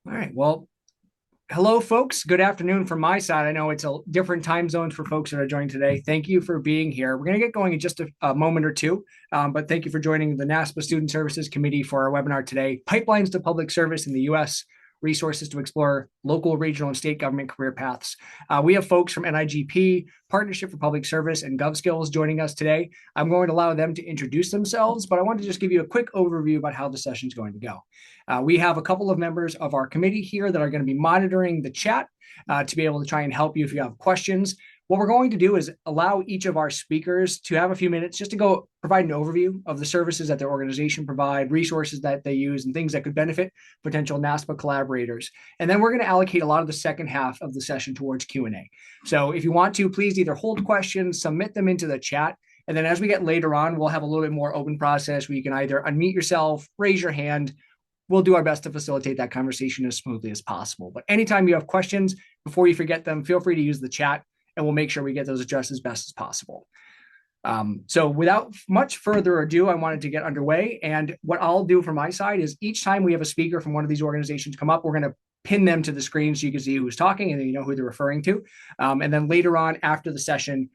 All right. Well, hello, folks. Good afternoon from my side. I know it's a different time zones for folks that are joining today. Thank you for being here. We're going to get going in just a moment or two, but thank you for joining the NASPA Student Services Committee for our webinar today, Pipelines to Public Service in the U.S., Resources to Explore Local, Regional, and State Government Career Paths. We have folks from NIGP, Partnership for Public Service, and GovSkills joining us today. I'm going to allow them to introduce themselves, but I want to just give you a quick overview about how the session is going to go. We have a couple of members of our committee here that are going to be monitoring the chat to be able to try and help you if you have questions. What we're going to do is allow each of our speakers to have a few minutes just to go provide an overview of the services that their organization provide, resources that they use, and things that could benefit potential NASPA collaborators. And then we're going to allocate a lot of the second half of the session towards Q&A. So if you want to, please either hold questions, submit them into the chat, and then as we get later on, we'll have a little bit more open process where you can either unmute yourself, raise your hand. We'll do our best to facilitate that conversation as smoothly as possible. But anytime you have questions, before you forget them, feel free to use the chat, and we'll make sure we get those addressed as best as possible. So without much further ado, I wanted to get underway. And what I'll do from my side is each time we have a speaker from one of these organizations come up, we're going to pin them to the screen so you can see who's talking and then you know who they're referring to. And then later on after the session,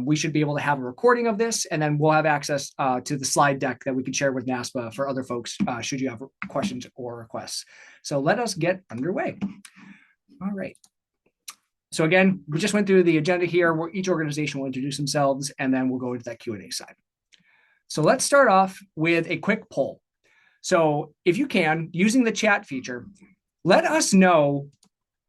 we should be able to have a recording of this, and then we'll have access to the slide deck that we can share with NASPA for other folks should you have questions or requests. So let us get underway. All right. So again, we just went through the agenda here where each organization will introduce themselves, and then we'll go into that Q&A side. So let's start off with a quick poll. So if you can, using the chat feature, let us know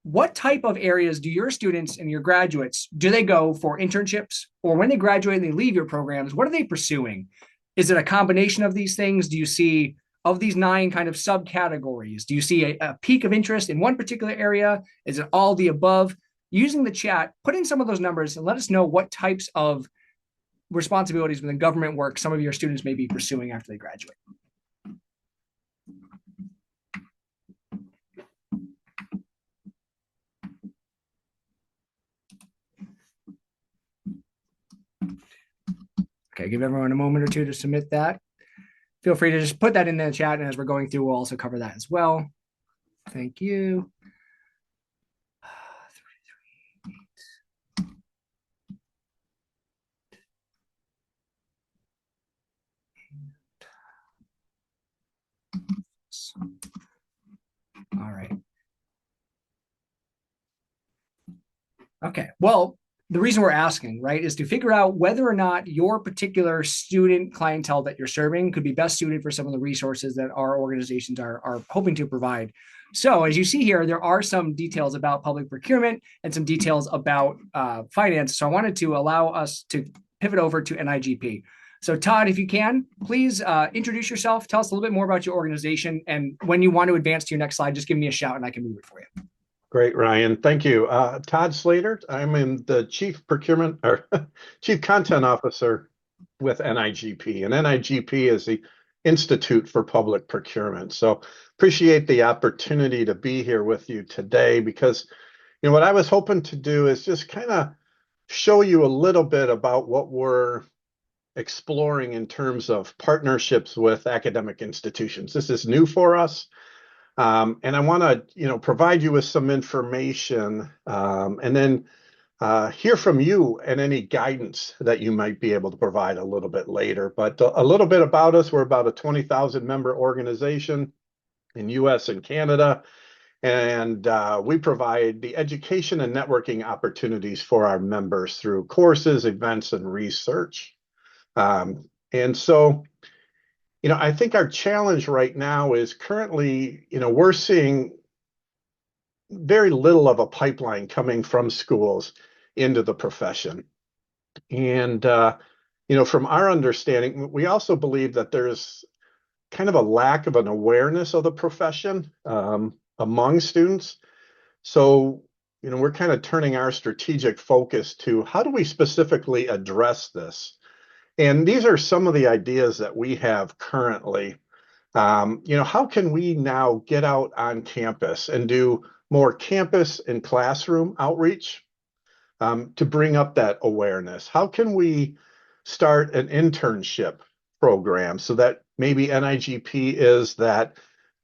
what type of areas do your students and your graduates, do they go for internships, or when they graduate and they leave your programs, what are they pursuing? Is it a combination of these things? Do you see, of these 9 kind of subcategories, do you see a peak of interest in one particular area? Is it all the above? Using the chat, put in some of those numbers and let us know what types of responsibilities within government work some of your students may be pursuing after they graduate. Okay, give everyone a moment or two to submit that. Feel free to just put that in the chat, and as we're going through, we'll also cover that as well. Thank you. All right. Okay, well, the reason we're asking, right, is to figure out whether or not your particular student clientele that you're serving could be best suited for some of the resources that our organizations are hoping to provide. So as you see here, there are some details about public procurement and some details about finance. So I wanted to allow us to pivot over to NIGP. So Todd, if you can, please introduce yourself, tell us a little bit more about your organization, and when you want to advance to your next slide, just give me a shout and I can move it for you. Great, Ryan. Thank you. Todd Slater. I'm in the Chief Procurement or Chief Content Officer with NIGP, and NIGP is the Institute for Public Procurement. So appreciate the opportunity to be here with you today because, you know, what I was hoping to do is just kind of show you a little bit about what we're exploring in terms of partnerships with academic institutions. This is new for us. And I want to, you know, provide you with some information and then hear from you and any guidance that you might be able to provide a little bit later. But a little bit about us, we're about a 20,000 member organization in US and Canada. And we provide the education and networking opportunities for our members through courses, events, and research. And so, you know, I think our challenge right now is currently, you know, we're seeing very little of a pipeline coming from schools into the profession. And, you know, from our understanding, we also believe that there's kind of a lack of an awareness of the profession among students. So, you know, we're kind of turning our strategic focus to how do we specifically address this? And these are some of the ideas that we have currently. You know, how can we now get out on campus and do more campus and classroom outreach to bring up that awareness? How can we start an internship program so that maybe NIGP is that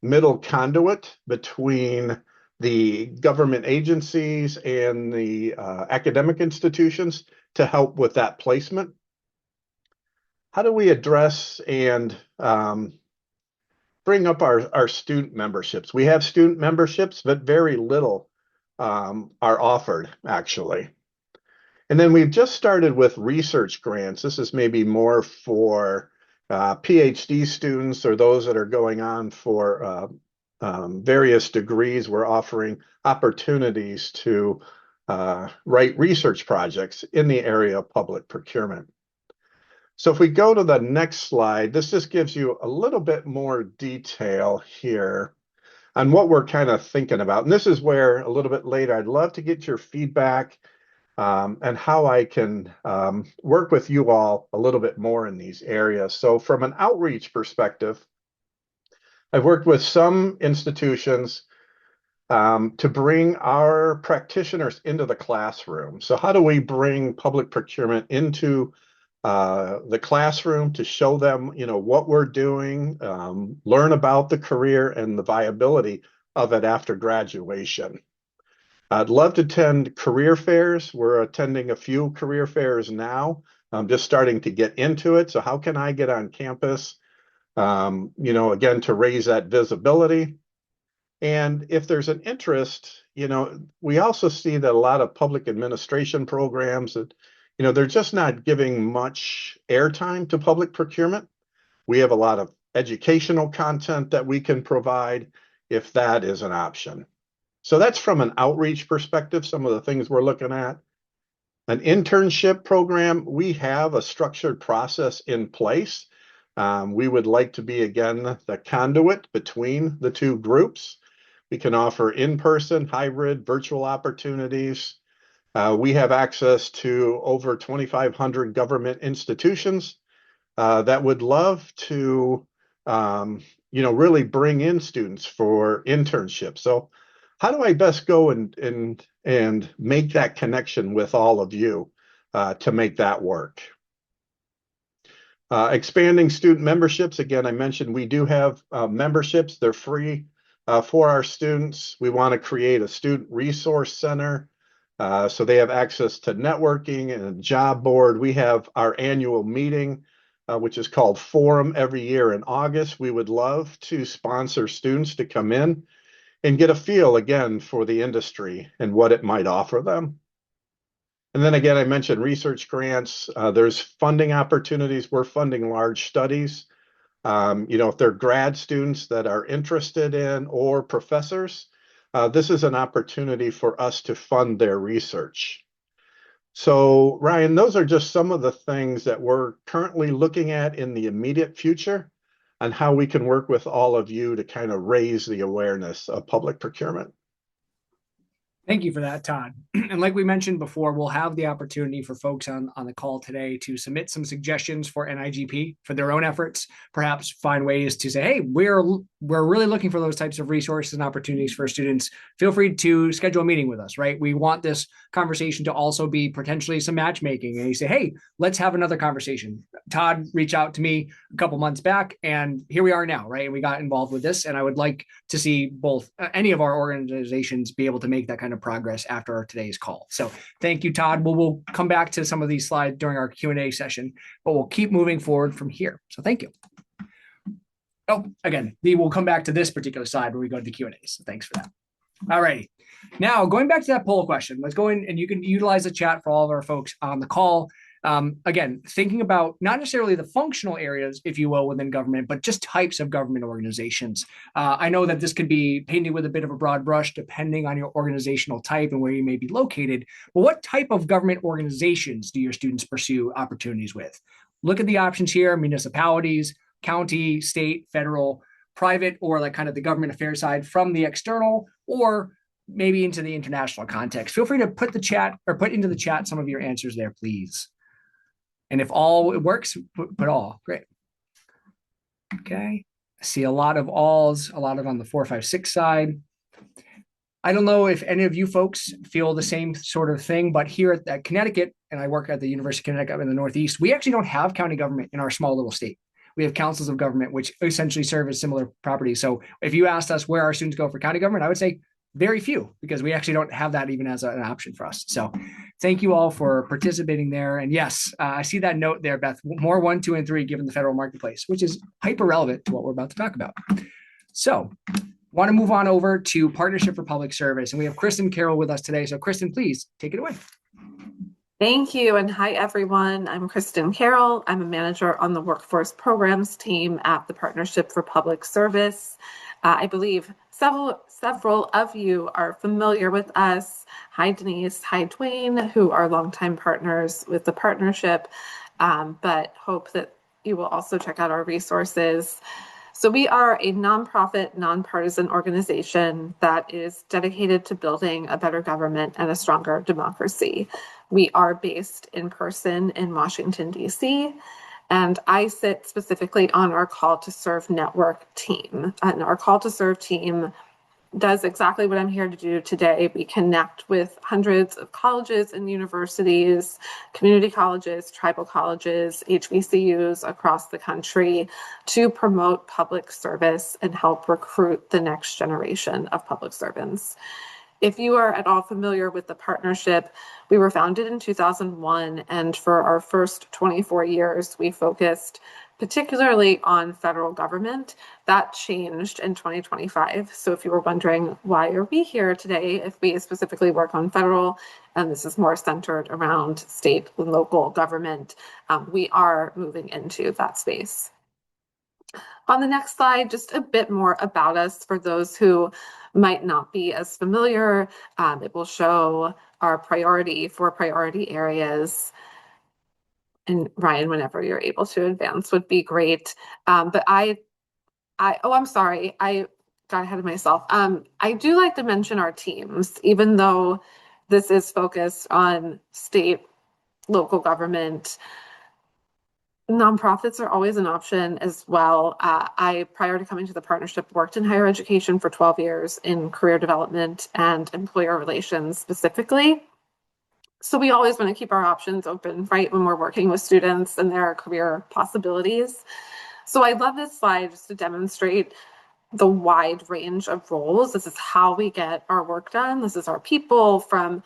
middle conduit between the government agencies and the academic institutions to help with that placement. How do we address and bring up our student memberships? We have student memberships, but very little are offered, actually. And then we've just started with research grants. This is maybe more for PhD students or those that are going on for various degrees. We're offering opportunities to write research projects in the area of public procurement. So if we go to the next slide, this just gives you a little bit more detail here on what we're kind of thinking about. And this is where a little bit later, I'd love to get your feedback and how I can work with you all a little bit more in these areas. So from an outreach perspective, I've worked with some institutions to bring our practitioners into the classroom. So how do we bring public procurement into the classroom to show them, what we're doing, learn about the career and the viability of it after graduation. I'd love to attend career fairs. We're attending a few career fairs now. I'm just starting to get into it. So how can I get on campus, again, to raise that visibility? And if there's an interest, we also see that a lot of public administration programs that, they're just not giving much airtime to public procurement. We have a lot of educational content that we can provide if that is an option. So that's from an outreach perspective, some of the things we're looking at. An internship program, we have a structured process in place. We would like to be, again, the conduit between the two groups. We can offer in-person, hybrid, virtual opportunities. We have access to over 2,500 government institutions that would love to, really bring in students for internships. So how do I best go and make that connection with all of you to make that work? Expanding student memberships. Again, I mentioned we do have memberships. They're free for our students. We want to create a student resource center so they have access to networking and a job board. We have our annual meeting, which is called Forum, every year in August. We would love to sponsor students to come in and get a feel, again, for the industry and what it might offer them. And then again, I mentioned research grants. There's funding opportunities. We're funding large studies. If they're grad students that are interested in or professors, this is an opportunity for us to fund their research. So, Ryan, those are just some of the things that we're currently looking at in the immediate future and how we can work with all of you to kind of raise the awareness of public procurement. Thank you for that, Todd. And like we mentioned before, we'll have the opportunity for folks on the call today to submit some suggestions for NIGP for their own efforts, perhaps find ways to say, hey, we're really looking for those types of resources and opportunities for students. Feel free to schedule a meeting with us, right? We want this conversation to also be potentially some matchmaking. And you say, hey, let's have another conversation. Todd reached out to me a couple months back, and here we are now, right? And we got involved with this. And I would like to see both any of our organizations be able to make that kind of progress after today's call. So thank you, Todd. We'll come back to some of these slides during our Q&A session, but we'll keep moving forward from here. So thank you. Oh, again, we'll come back to this particular slide when we go to the Q&A. So thanks for that. All righty. Now, going back to that poll question, let's go in and you can utilize the chat for all of our folks on the call. Again, thinking about not necessarily the functional areas, if you will, within government, but just types of government organizations. I know that this could be painted with a bit of a broad brush depending on your organizational type and where you may be located. But what type of government organizations do your students pursue opportunities with? Look at the options here: municipalities, county, state, federal, private, or like kind of the government affairs side from the external, or maybe into the international context. Feel free to put into the chat some of your answers there, please. And if all it works, put all. Great. Okay. I see a lot of alls, a lot of on the 4, 5, 6 side. I don't know if any of you folks feel the same sort of thing, but here at Connecticut, and I work at the University of Connecticut in the Northeast, we actually don't have county government in our small little state. we have councils of government, which essentially serve as similar properties. So if you asked us where our students go for county government, I would say very few, because we actually don't have that even as an option for us. So thank you all for participating there. And yes, I see that note there, Beth, more 1, 2, and 3 given the federal marketplace, which is hyper relevant to what we're about to talk about. So want to move on over to Partnership for Public Service. And we have Kristen Carroll with us today. So Kristen, please take it away. Thank you, and hi everyone. I'm Kristen Carroll. I'm a manager on the Workforce Programs team at the Partnership for Public Service. I believe several of you are familiar with us. Hi Denise, hi Dwayne, who are longtime partners with the partnership, but hope that you will also check out our resources. So we are a nonprofit, nonpartisan organization that is dedicated to building a better government and a stronger democracy. We are based in person in Washington, D.C., and I sit specifically on our Call to Serve network team. And our Call to Serve team does exactly what I'm here to do today. We connect with hundreds of colleges and universities, community colleges, tribal colleges, HBCUs across the country to promote public service and help recruit the next generation of public servants. If you are at all familiar with the partnership, we were founded in 2001, and for our first 24 years, we focused particularly on federal government. That changed in 2025. So if you were wondering, why are we here today if we specifically work on federal, and this is more centered around state and local government, we are moving into that space. On the next slide, just a bit more about us for those who might not be as familiar. It will show our four priority areas. And Ryan, whenever you're able to advance would be great. But I'm sorry, I got ahead of myself. I do like to mention our teams, even though this is focused on state, local government. Nonprofits are always an option as well. Prior to coming to the partnership, worked in higher education for 12 years in career development and employer relations specifically. So we always want to keep our options open, right, when we're working with students and their career possibilities. So I love this slide just to demonstrate the wide range of roles. This is how we get our work done. This is our people, from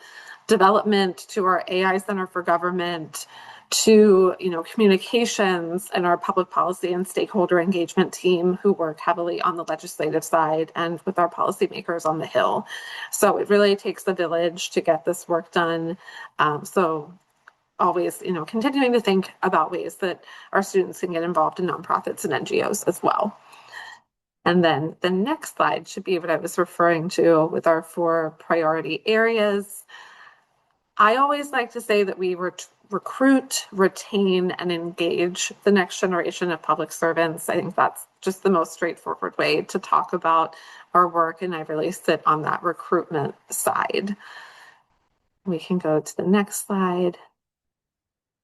development to our AI Center for Government to communications and our public policy and stakeholder engagement team, who work heavily on the legislative side and with our policymakers on the Hill. So it really takes the village to get this work done. So always continuing to think about ways that our students can get involved in nonprofits and NGOs as well. And then the next slide should be what I was referring to with our 4 priority areas. I always like to say that we recruit, retain, and engage the next generation of public servants. I think that's just the most straightforward way to talk about our work, and I really sit on that recruitment side. We can go to the next slide.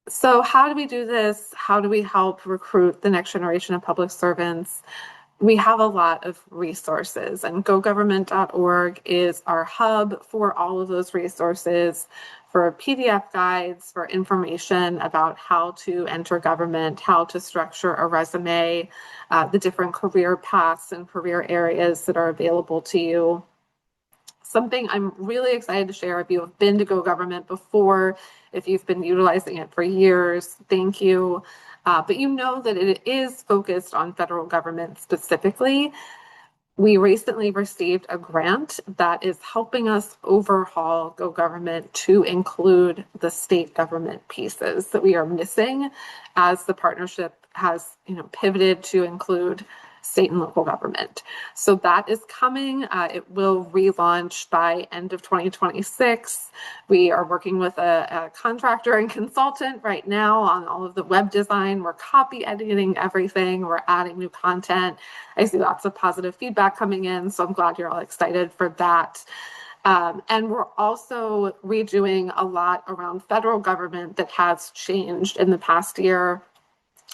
So how do we do this? How do we help recruit the next generation of public servants? We have a lot of resources, and gogovernment.org is our hub for all of those resources, for PDF guides, for information about how to enter government, how to structure a resume, the different career paths and career areas that are available to you. Something I'm really excited to share, if you have been to GoGovernment before, if you've been utilizing it for years, thank you. But you know that it is focused on federal government specifically. We recently received a grant that is helping us overhaul GoGovernment to include the state government pieces that we are missing as the partnership has pivoted to include state and local government. So that is coming. It will relaunch by end of 2026. We are working with a contractor and consultant right now on all of the web design. We're copy editing everything. We're adding new content. I see lots of positive feedback coming in, so I'm glad you're all excited for that. And we're also redoing a lot around federal government that has changed in the past year,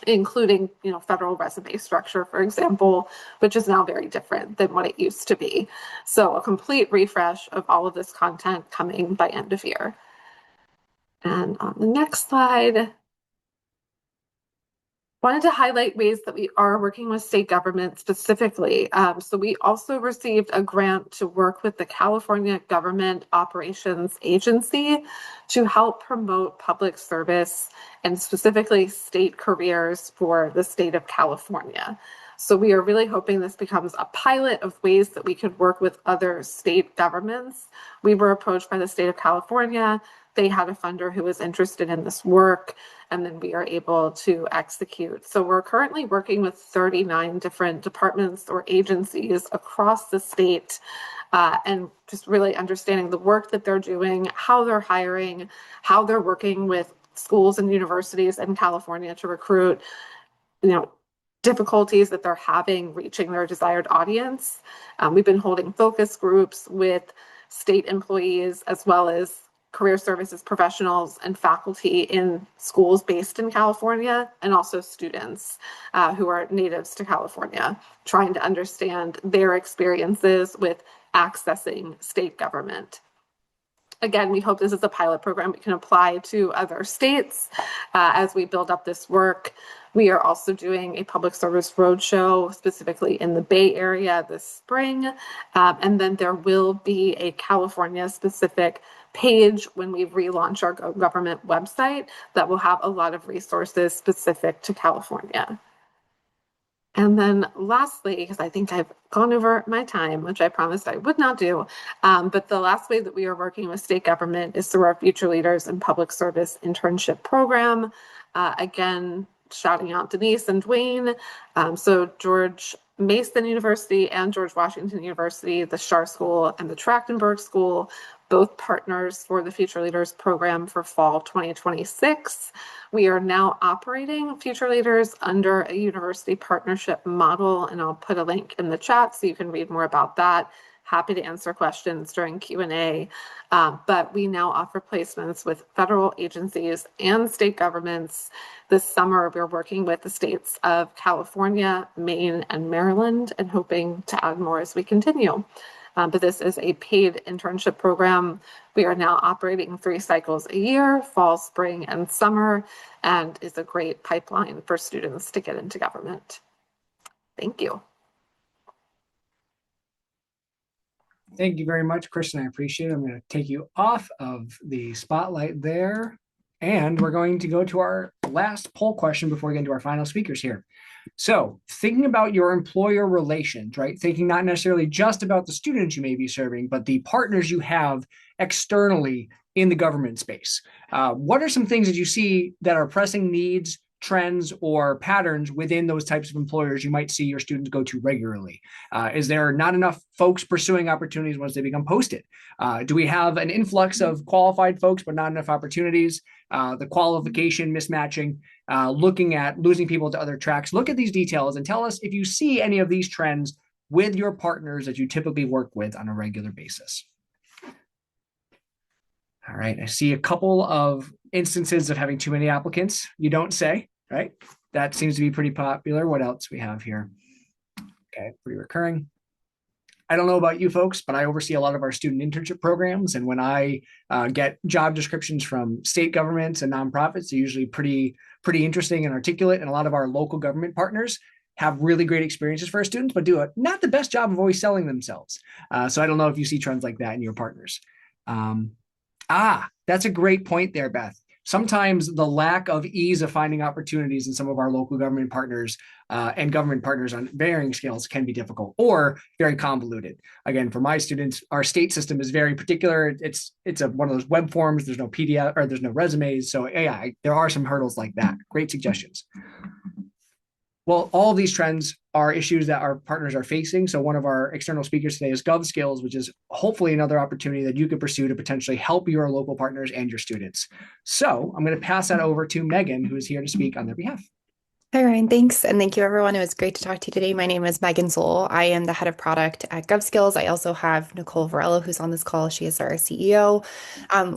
including federal resume structure, for example, which is now very different than what it used to be. So a complete refresh of all of this content coming by end of year. And on the next slide, Wanted to highlight ways that we are working with state government specifically. So we also received a grant to work with the California Government Operations Agency to help promote public service and specifically state careers for the state of California. So we are really hoping this becomes a pilot of ways that we could work with other state governments. We were approached by the state of California. They had a funder who was interested in this work, and then we are able to execute. So we're currently working with 39 different departments or agencies across the state, and just really understanding the work that they're doing, how they're hiring, how they're working with schools and universities in California to recruit, you know, difficulties that they're having reaching their desired audience. We've been holding focus groups with state employees as well as career services professionals and faculty in schools based in California, and also students who are natives to California, trying to understand their experiences with accessing state government. Again, we hope this is a pilot program we can apply to other states as we build up this work. We are also doing a public service roadshow specifically in the Bay Area this spring. And then there will be a California specific page when we relaunch our government website that will have a lot of resources specific to California. And then lastly, because I think I've gone over my time, which I promised I would not do, but the last way that we are working with state government is through our Future Leaders in Public Service internship program. Again, shouting out Denise and Dwayne. So George Mason University and George Washington University, the Schar School and the Trachtenberg School, both partners for the Future Leaders program for fall 2026. We are now operating Future Leaders under a university partnership model, and I'll put a link in the chat so you can read more about that. Happy to answer questions during Q&A. But we now offer placements with federal agencies and state governments. This summer, we're working with the states of California, Maine, and Maryland, and hoping to add more as we continue. But this is a paid internship program. We are now operating 3 cycles a year, fall, spring, and summer, and is a great pipeline for students to get into government. Thank you. Thank you very much, Kristen. I appreciate it. I'm going to take you off of the spotlight there. And we're going to go to our last poll question before we get into our final speakers here. So thinking about your employer relations, right? Thinking not necessarily just about the students you may be serving, but the partners you have externally in the government space. What are some things that you see that are pressing needs, trends, or patterns within those types of employers you might see your students go to regularly? Is there not enough folks pursuing opportunities once they become posted? Do we have an influx of qualified folks, but not enough opportunities? The qualification mismatching, looking at losing people to other tracks. Look at these details and tell us if you see any of these trends with your partners that you typically work with on a regular basis. All right, I see a couple of instances of having too many applicants. You don't say, right? That seems to be pretty popular. What else we have here? Okay, pretty recurring. I don't know about you folks, but I oversee a lot of our student internship programs. And when I get job descriptions from state governments and nonprofits, they're usually pretty interesting and articulate. And a lot of our local government partners have really great experiences for our students, but do not the best job of always selling themselves. So I don't know if you see trends like that in your partners. That's a great point there, Beth. Sometimes the lack of ease of finding opportunities in some of our local government partners and government partners on varying scales can be difficult or very convoluted. Again, for my students, our state system is very particular. It's one of those web forms. There's no PDF or there's no resumes. So yeah, there are some hurdles like that. Great suggestions. Well, all of these trends are issues that our partners are facing. So one of our external speakers today is GovSkills, which is hopefully another opportunity that you could pursue to potentially help your local partners and your students. So I'm going to pass that over to Megan, who is here to speak on their behalf. Hi, Ryan. Thanks. And thank you, everyone. It was great to talk to you today. My name is Megan Zoll. I am the head of product at GovSkills. I also have Nicole Varela, who's on this call. She is our CEO.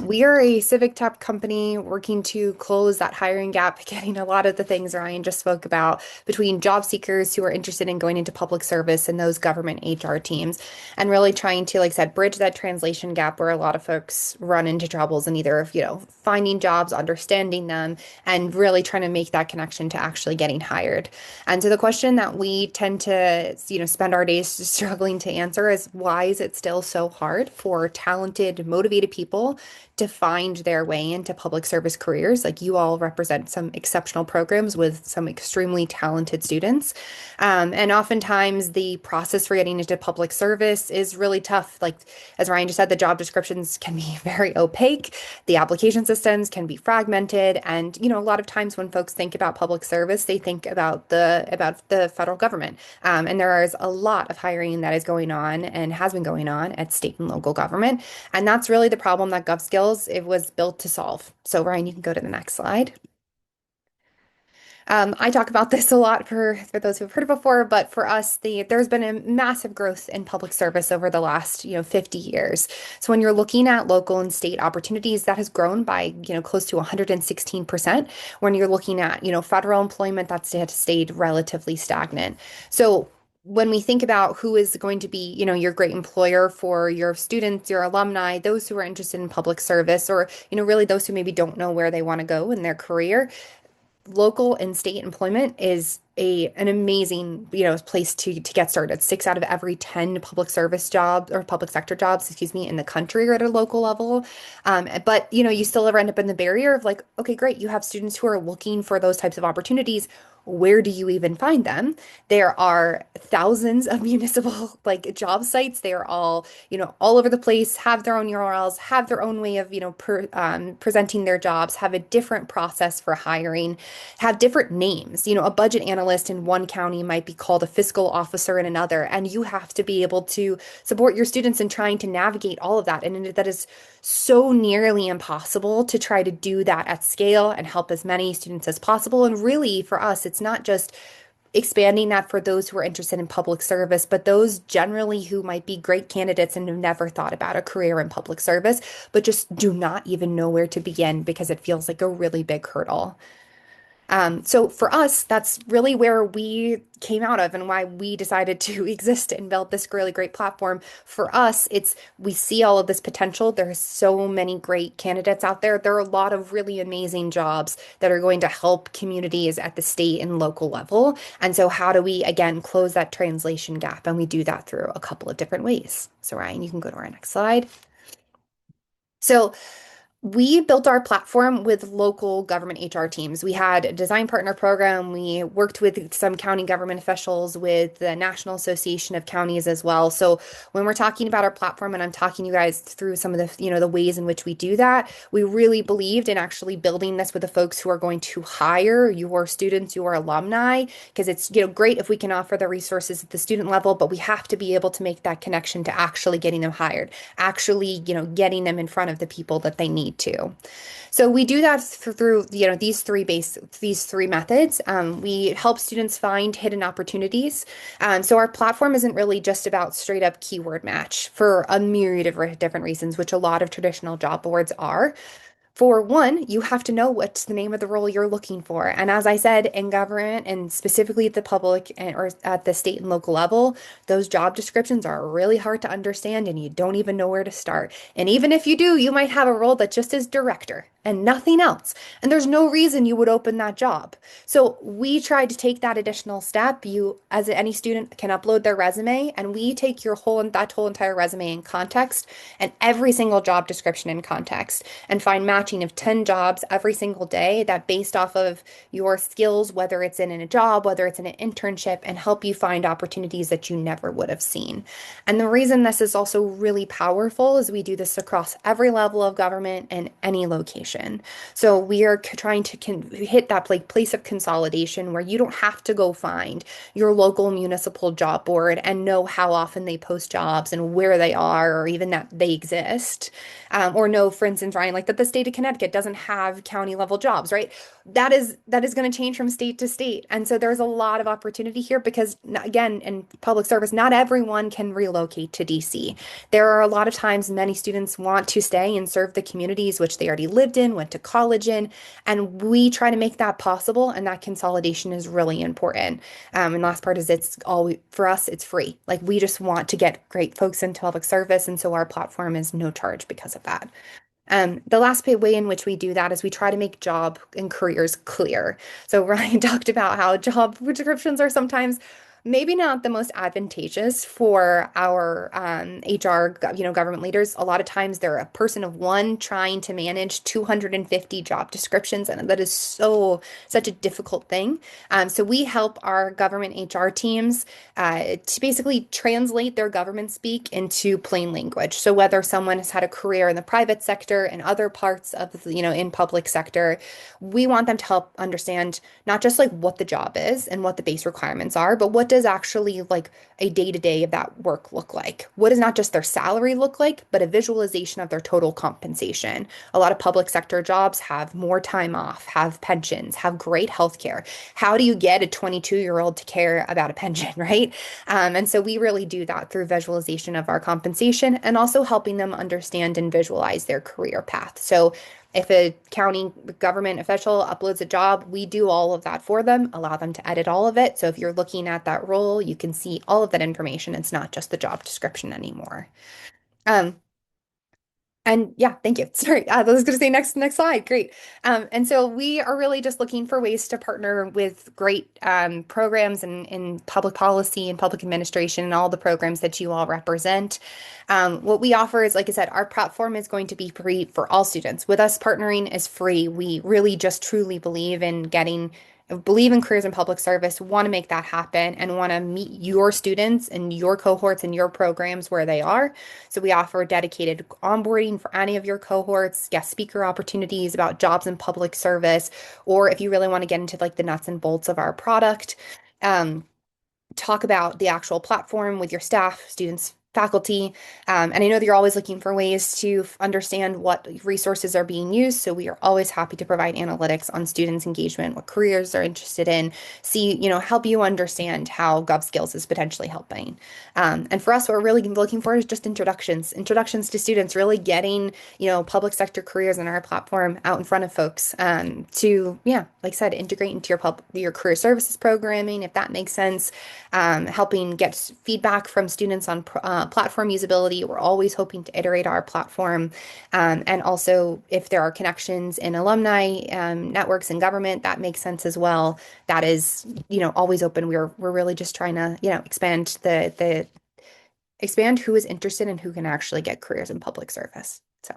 We are a civic tech company working to close that hiring gap, getting a lot of the things Ryan just spoke about between job seekers who are interested in going into public service and those government HR teams, and really trying to, like I said, bridge that translation gap where a lot of folks run into troubles in either, finding jobs, understanding them, and really trying to make that connection to actually getting hired. And so the question that we tend to, spend our days struggling to answer is, why is it still so hard for talented, motivated people to find their way into public service careers? Like, you all represent some exceptional programs with some extremely talented students. And oftentimes the process for getting into public service is really tough. Like, as Ryan just said, the job descriptions can be very opaque. The application systems can be fragmented. And, a lot of times when folks think about public service, they think about the federal government. And there is a lot of hiring that is going on and has been going on at state and local government. And that's really the problem that GovSkills, it was built to solve. So Ryan, you can go to the next slide. I talk about this a lot for those who've heard it before, but for us, there's been a massive growth in public service over the last 50 years. So when you're looking at local and state opportunities, that has grown by close to 116%. When you're looking at federal employment, that's stayed relatively stagnant. So when we think about who is going to be, your great employer for your students, your alumni, those who are interested in public service, or, really those who maybe don't know where they want to go in their career, local and state employment is an amazing, place to get started. 6 out of every 10 public service jobs, or public sector jobs, excuse me, in the country are at a local level. But you still ever end up in the barrier of like, okay, great, you have students who are looking for those types of opportunities. Where do you even find them? There are thousands of municipal job sites. They are all, all over the place, have their own URLs, have their own way of, presenting their jobs, have a different process for hiring, have different names. A budget analyst in one county might be called a fiscal officer in another, and you have to be able to support your students in trying to navigate all of that. And that is so nearly impossible to try to do that at scale and help as many students as possible. And really, for us, it's not just expanding that for those who are interested in public service, but those generally who might be great candidates and have never thought about a career in public service, but just do not even know where to begin because it feels like a really big hurdle. So for us, that's really where we came out of and why we decided to exist and build this really great platform. For us, we see all of this potential. There are so many great candidates out there. There are a lot of really amazing jobs that are going to help communities at the state and local level. And so how do we, again, close that translation gap? And we do that through a couple of different ways. So Ryan, you can go to our next slide. So we built our platform with local government HR teams. We had a design partner program. We worked with some county government officials, with the National Association of Counties as well. So when we're talking about our platform, and I'm talking you guys through some of the, the ways in which we do that, we really believed in actually building this with the folks who are going to hire your students, your alumni, because it's, great if we can offer the resources at the student level, but we have to be able to make that connection to actually getting them hired, actually, getting them in front of the people that they need to. So we do that through these three methods. We help students find hidden opportunities. So our platform isn't really just about straight up keyword match for a myriad of different reasons, which a lot of traditional job boards are. For one, you have to know what's the name of the role you're looking for. And as I said, in government and specifically at the public or at the state and local level, those job descriptions are really hard to understand and you don't even know where to start. And even if you do, you might have a role that just is director and nothing else. And there's no reason you would open that job. So we tried to take that additional step. You, as any student, can upload their resume, and we take that whole entire resume in context and every single job description in context, and find matching of 10 jobs every single day that, based off of your skills, whether it's in a job, whether it's in an internship, and help you find opportunities that you never would have seen. And the reason this is also really powerful is we do this across every level of government and any location. So we are trying to hit that place of consolidation where you don't have to go find your local municipal job board and know how often they post jobs and where they are, or even that they exist. Or know, for instance, Ryan, that the state of Connecticut doesn't have county level jobs, right? That is going to change from state to state. And so there's a lot of opportunity here because, again, in public service, not everyone can relocate to DC. There are a lot of times many students want to stay and serve the communities which they already lived in, went to college in, and we try to make that possible. And that consolidation is really important. And last part is for us, it's free. We just want to get great folks into public service. And so our platform is no charge because of that. The last way in which we do that is we try to make job and careers clear. So Ryan talked about how job descriptions are sometimes maybe not the most advantageous for our HR, government leaders. A lot of times they're a person of one trying to manage 250 job descriptions, and that is such a difficult thing. So we help our government HR teams to basically translate their government speak into plain language. So whether someone has had a career in the private sector and other parts of, in public sector, we want them to help understand not just like what the job is and what the base requirements are, but what does actually like a day-to-day of that work look like? What does not just their salary look like, but a visualization of their total compensation? A lot of public sector jobs have more time off, have pensions, have great healthcare. How do you get a 22-year-old to care about a pension, right? And so we really do that through visualization of our compensation and also helping them understand and visualize their career path. So if a county government official uploads a job, we do all of that for them, allow them to edit all of it. So if you're looking at that role, you can see all of that information. It's not just the job description anymore. Um, and yeah, thank you. Sorry, I was going to say next slide. Great. And so we are really just looking for ways to partner with great programs in public policy and public administration and all the programs that you all represent. What we offer is, like I said, our platform is going to be free for all students. With us, partnering is free. We really just truly believe in careers in public service, want to make that happen, and want to meet your students and your cohorts and your programs where they are. So we offer dedicated onboarding for any of your cohorts, guest speaker opportunities about jobs in public service, or if you really want to get into like the nuts and bolts of our product, talk about the actual platform with your staff, students, faculty. And I know that you're always looking for ways to understand what resources are being used. So we are always happy to provide analytics on students' engagement, what careers they're interested in, help you understand how GovSkills is potentially helping. And for us, what we're really looking for is just introductions to students, really getting, public sector careers in our platform out in front of folks like I said, integrate into your career services programming, if that makes sense. Helping get feedback from students on platform usability. We're always hoping to iterate our platform. And also, if there are connections in alumni networks and government, that makes sense as well. That is, always open. We're really just trying to, expand who is interested and who can actually get careers in public service. So,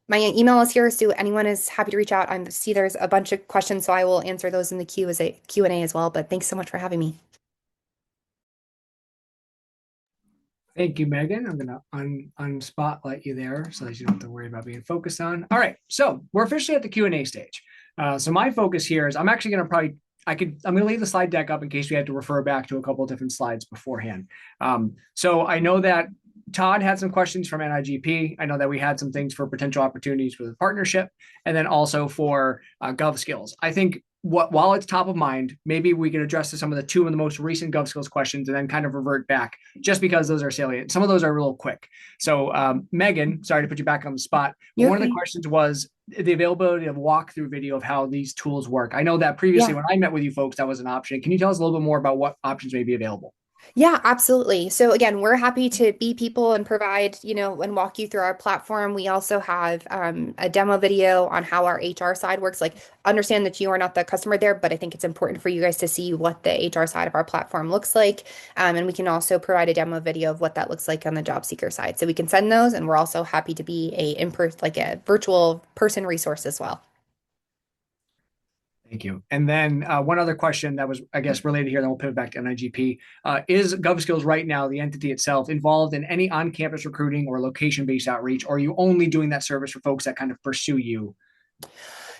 my email is here, so anyone is happy to reach out. I see there's a bunch of questions, so I will answer those in the Q&A as well. But thanks so much for having me. Thank you, Megan. I'm going to unspotlight you there so that you don't have to worry about being focused on. All right, so we're officially at the Q&A stage. So my focus here is I'm actually going to I'm going to leave the slide deck up in case we had to refer back to a couple of different slides beforehand. So I know that Todd had some questions from NIGP. I know that we had some things for potential opportunities with a partnership, and then also for GovSkills. I think while it's top of mind, maybe we can address some of the most recent GovSkills questions and then kind of revert back, just because those are salient. Some of those are real quick. So Megan, sorry to put you back on the spot. But one of the questions was the availability of walkthrough video of how these tools work. I know that previously when I met with you folks, that was an option. Can you tell us a little bit more about what options may be available? Yeah, absolutely. So again, we're happy to be people and provide, and walk you through our platform. We also have a demo video on how our HR side works. Like, understand that you are not the customer there, but I think it's important for you guys to see what the HR side of our platform looks like. And we can also provide a demo video of what that looks like on the job seeker side. So we can send those, and we're also happy to be a virtual person resource as well. Thank you. And then one other question that was, I guess, related here, then we'll pivot back to NIGP. Is GovSkills right now, the entity itself, involved in any on-campus recruiting or location-based outreach, or are you only doing that service for folks that kind of pursue you?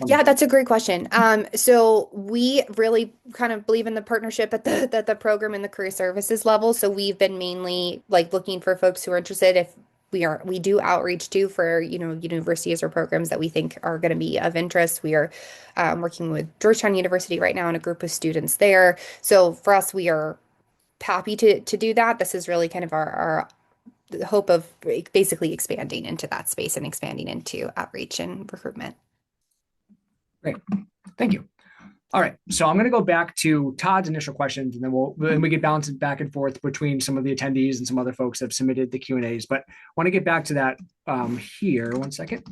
Yeah, that's a great question. So we really kind of believe in the partnership at the program and the career services level. So we've been mainly looking for folks who are interested. If we do outreach too for, universities or programs that we think are going to be of interest. We are working with Georgetown University right now and a group of students there. So for us, we are happy to do that. This is really kind of our hope of basically expanding into that space and expanding into outreach and recruitment. Great. Thank you. All right, so I'm going to go back to Todd's initial questions, and then we can bounce it back and forth between some of the attendees and some other folks that have submitted the Q&As. But I want to get back to that here. 1 second.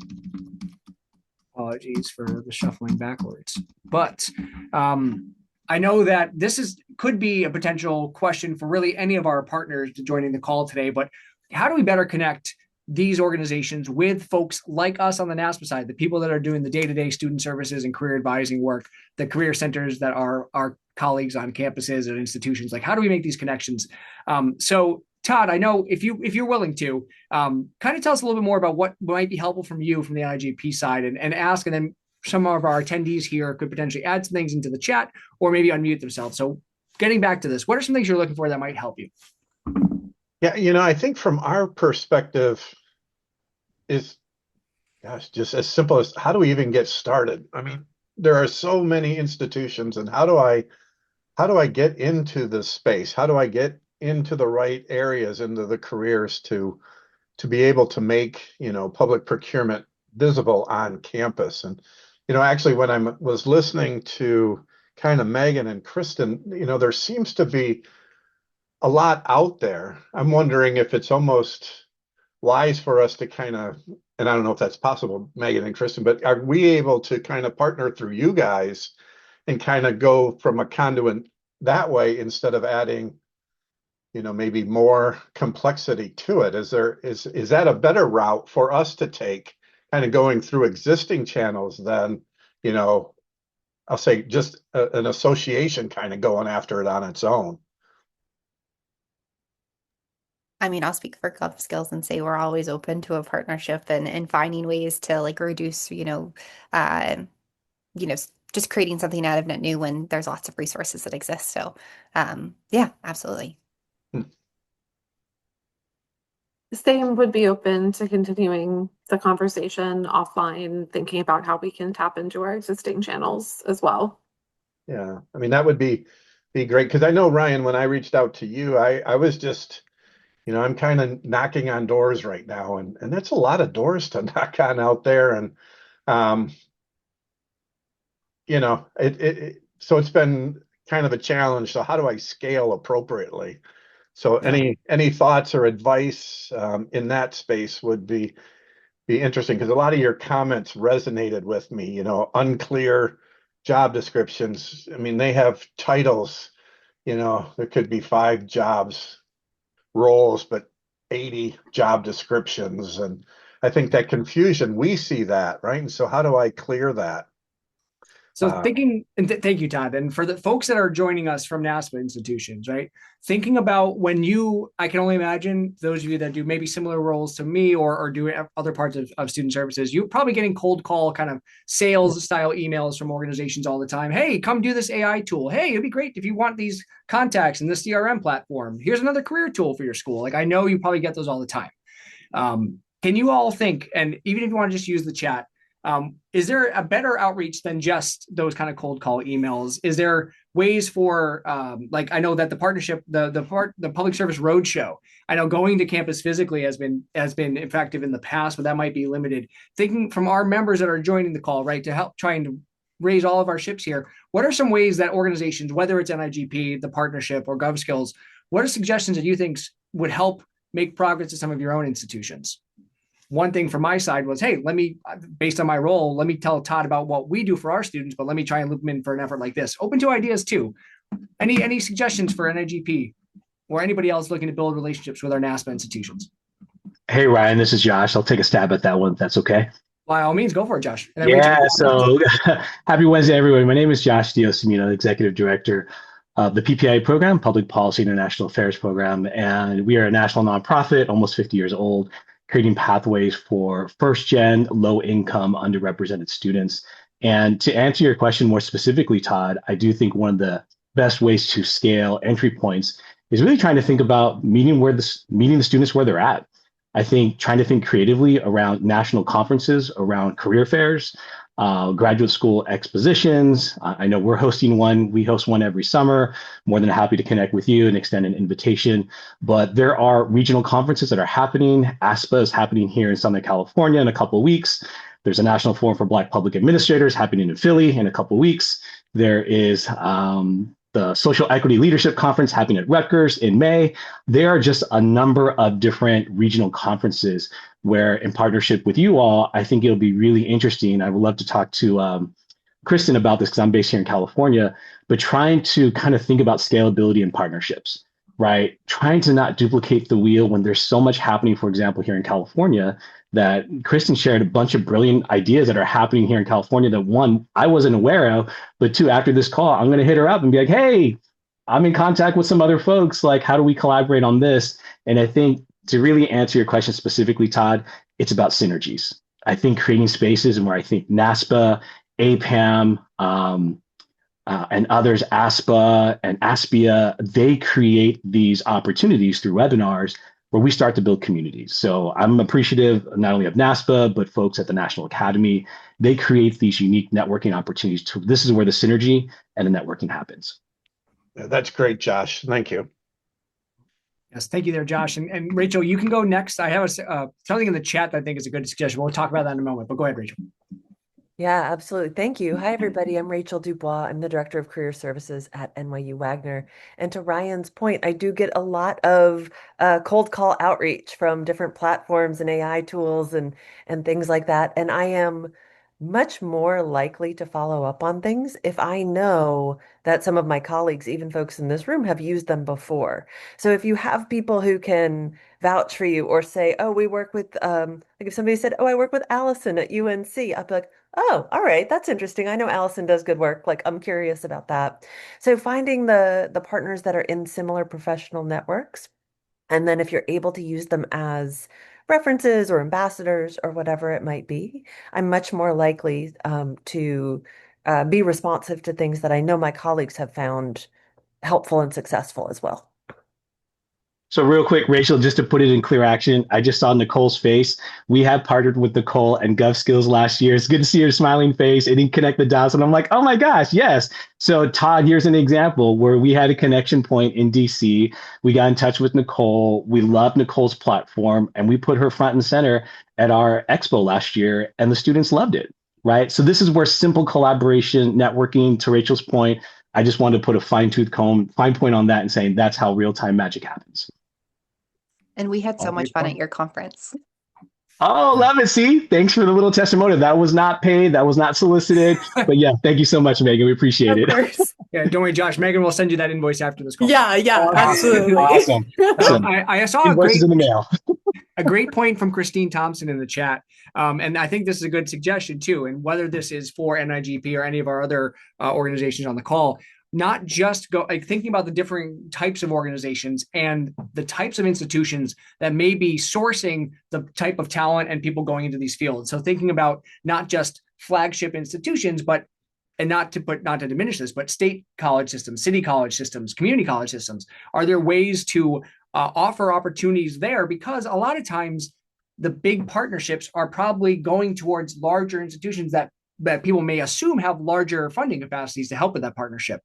Apologies for the shuffling backwards. But I know that this could be a potential question for really any of our partners joining the call today. But how do we better connect these organizations with folks like us on the NASPA side, the people that are doing the day-to-day student services and career advising work, the career centers that are our colleagues on campuses and institutions? Like, how do we make these connections? So Todd, I know if you're willing to kind of tell us a little bit more about what might be helpful from you from the NIGP side, and ask, and then some of our attendees here could potentially add some things into the chat or maybe unmute themselves. So getting back to this, what are some things you're looking for that might help you? Yeah, I think from our perspective is, gosh, just as simple as how do we even get started? I mean, there are so many institutions, and how do I get into the space? How do I get into the right areas, into the careers to be able to make, public procurement visible on campus? And, actually when I was listening to kind of Megan and Kristen, there seems to be a lot out there. I'm wondering if it's almost wise for us to kind of, and I don't know if that's possible, Megan and Kristen, but are we able to kind of partner through you guys and kind of go from a conduit that way instead of adding, maybe more complexity to it? Is that a better route for us to take, kind of going through existing channels than, I'll say just an association kind of going after it on its own? I mean, I'll speak for GovSkills and say we're always open to a partnership and finding ways to like reduce, just creating something out of net new when there's lots of resources that exist. So, yeah, absolutely. Same would be open to continuing the conversation offline, thinking about how we can tap into our existing channels as well. Yeah, I mean, that would be great, because I know, Ryan, when I reached out to you, I was just, I'm kind of knocking on doors right now, and that's a lot of doors to knock on out there. And so it's been kind of a challenge. So how do I scale appropriately? So any thoughts or advice in that space would be interesting, because a lot of your comments resonated with me. Unclear job descriptions. I mean, they have titles. There could be 5 roles, but 80 job descriptions, and I think that confusion, we see that, right? And so how do I clear that? So thinking, and thank you, Todd. And for the folks that are joining us from NASPA institutions, right? Thinking about I can only imagine those of you that do maybe similar roles to me or do other parts of student services, you're probably getting cold call kind of sales style emails from organizations all the time. Hey, come do this AI tool. Hey, it'd be great if you want these contacts in this CRM platform. Here's another career tool for your school. Like, I know you probably get those all the time. Can you all think, and even if you want to just use the chat, is there a better outreach than just those kind of cold call emails? Is there ways for, like, I know that the partnership, the public service roadshow, I know going to campus physically has been effective in the past, but that might be limited. Thinking from our members that are joining the call, right, to help trying to raise all of our ships here, what are some ways that organizations, whether it's NIGP, the partnership, or GovSkills, what are suggestions that you think would help make progress to some of your own institutions? One thing from my side was, hey, based on my role, let me tell Todd about what we do for our students, but let me try and loop them in for an effort like this. Open to ideas too. Any suggestions for NIGP or anybody else looking to build relationships with our NASPA institutions? Hey, Ryan, this is Josh. I'll take a stab at that one, if that's okay. By all means, go for it, Josh. Yeah, so happy Wednesday, everyone. My name is Josh Diosimino, Executive Director of the PPI program, Public Policy International Affairs program. And we are a national nonprofit, almost 50 years old, creating pathways for first-gen, low-income, underrepresented students. And to answer your question more specifically, Todd, I do think one of the best ways to scale entry points is really trying to think about meeting the students where they're at. I think trying to think creatively around national conferences, around career fairs, graduate school expositions. I know we're hosting one. We host one every summer. More than happy to connect with you and extend an invitation. But there are regional conferences that are happening. ASPA is happening here in Southern California in a couple of weeks. There's a National Forum for Black Public Administrators happening in Philly in a couple of weeks. There is the Social Equity Leadership Conference happening at Rutgers in May. There are just a number of different regional conferences where, in partnership with you all, I think it'll be really interesting. I would love to talk to Kristen about this because I'm based here in California, but trying to kind of think about scalability and partnerships, right? Trying to not duplicate the wheel when there's so much happening, for example, here in California, that Kristen shared a bunch of brilliant ideas that are happening here in California that one, I wasn't aware of, but two, after this call, I'm going to hit her up and be like, hey, I'm in contact with some other folks. Like, how do we collaborate on this? And I think to really answer your question specifically, Todd, it's about synergies. I think creating spaces and where I think NASPA, APAM, and others, ASPA and ASPIA, they create these opportunities through webinars where we start to build communities. So I'm appreciative not only of NASPA, but folks at the National Academy. They create these unique networking opportunities. This is where the synergy and the networking happens. That's great, Josh. Thank you. Yes, thank you there, Josh. And Rachel, you can go next. I have something in the chat that I think is a good suggestion. We'll talk about that in a moment, but go ahead, Rachel. Yeah, absolutely. Thank you. Hi, everybody. I'm Rachel Dubois. I'm the Director of Career Services at NYU Wagner. And to Ryan's point, I do get a lot of cold call outreach from different platforms and AI tools and things like that. And I am much more likely to follow up on things if I know that some of my colleagues, even folks in this room, have used them before. So if you have people who can vouch for you or say, oh, we work with, like if somebody said, oh, I work with Allison at UNC, I'd be like, oh, all right, that's interesting. I know Allison does good work. Like, I'm curious about that. So finding the partners that are in similar professional networks, and then if you're able to use them as references or ambassadors or whatever it might be, I'm much more likely to be responsive to things that I know my colleagues have found helpful and successful as well. So real quick, Rachel, just to put it in clear action, I just saw Nicole's face. We have partnered with Nicole and GovSkills last year. It's good to see her smiling face. It didn't connect the dots. And I'm like, oh my gosh, yes. So Todd, here's an example where we had a connection point in DC. We got in touch with Nicole. We loved Nicole's platform and we put her front and center at our expo last year and the students loved it, right? So this is where simple collaboration, networking, to Rachel's point, I just wanted to put a fine point on that and saying that's how real-time magic happens. And we had so much fun at your conference. Oh, love it. See, thanks for the little testimonial. That was not paid. That was not solicited. But yeah, thank you so much, Megan. We appreciate it. Of course. Yeah, don't worry, Josh. Megan will send you that invoice after this call. Yeah, absolutely. Awesome. I saw Invoices in the mail. a great point from Christine Thompson in the chat. And I think this is a good suggestion too. And whether this is for NIGP or any of our other organizations on the call, not just thinking about the different types of organizations and the types of institutions that may be sourcing the type of talent and people going into these fields. So thinking about not just flagship institutions, but and not to diminish this, but state college systems, city college systems, community college systems. Are there ways to offer opportunities there? Because a lot of times the big partnerships are probably going towards larger institutions that people may assume have larger funding capacities to help with that partnership.